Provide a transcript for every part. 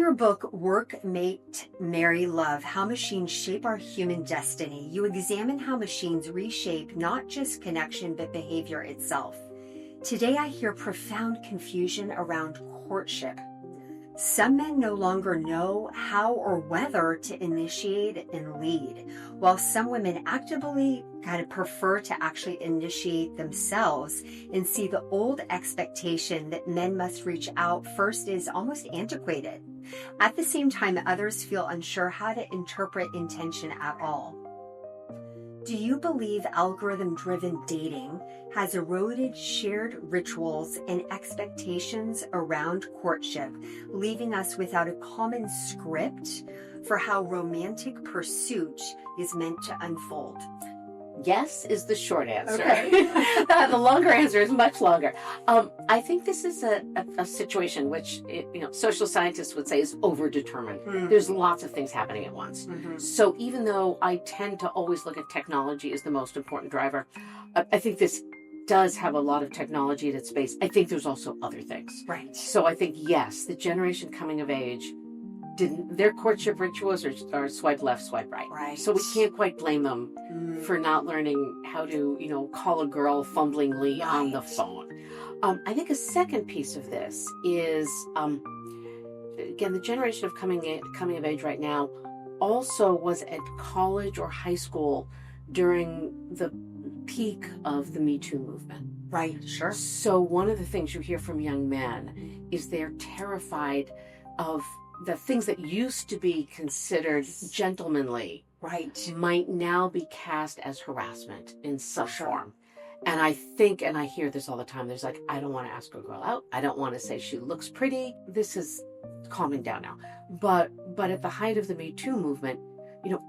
your book, Work, Mate, Marry, Love, How Machines Shape Our Human Destiny, you examine how machines reshape not just connection, but behavior itself. Today, I hear profound confusion around courtship. Some men no longer know how or whether to initiate and lead, while some women actively kind of prefer to actually initiate themselves and see the old expectation that men must reach out first is almost antiquated. At the same time, others feel unsure how to interpret intention at all. Do you believe algorithm-driven dating has eroded shared rituals and expectations around courtship, leaving us without a common script for how romantic pursuit is meant to unfold? Yes is the short answer. Okay. The longer answer is much longer. I think this is a situation which, social scientists would say is overdetermined. There's lots of things happening at once. So even though I tend to always look at technology as the most important driver, I think this does have a lot of technology in its space. I think there's also other things. Right. So I think, yes, the generation coming of age, their courtship rituals are swipe left, swipe right. Right. So we can't quite blame them for not learning how to, call a girl fumblingly on the phone. I think a second piece of this is, again, the generation of coming of age right now also was at college or high school during the peak of the Me Too movement. Right, sure. So one of the things you hear from young men is they're terrified of the things that used to be considered gentlemanly might now be cast as harassment in some form. And I think, and I hear this all the time, there's like, I don't want to ask a girl out. I don't want to say she looks pretty. This is calming down now. But at the height of the Me Too movement,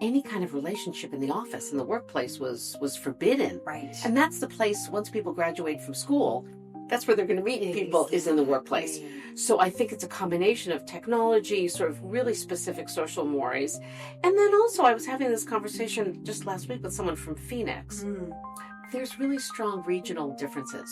any kind of relationship in the office, in the workplace was forbidden. Right. And that's the place, once people graduate from school, that's where they're going to meet people, is in the workplace. So I think it's a combination of technology, sort of really specific social mores. And then also I was having this conversation just last week with someone from Phoenix. There's really strong regional differences.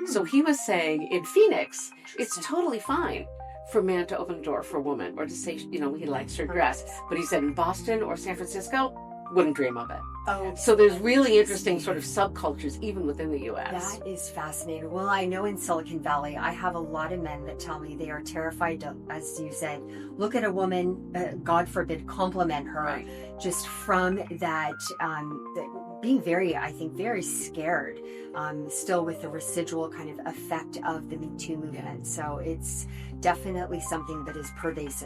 So he was saying in Phoenix, it's totally fine for a man to open a door for a woman or to say, he likes her dress. But he said in Boston or San Francisco, wouldn't dream of it. Oh, so there's really interesting sort of subcultures even within the U.S. That is fascinating. Well, I know in Silicon Valley, I have a lot of men that tell me they are terrified to, as you said, look at a woman, God forbid, compliment her, just from that, being very scared, still with the residual kind of effect of the Me Too movement. So it's definitely something that is pervasive.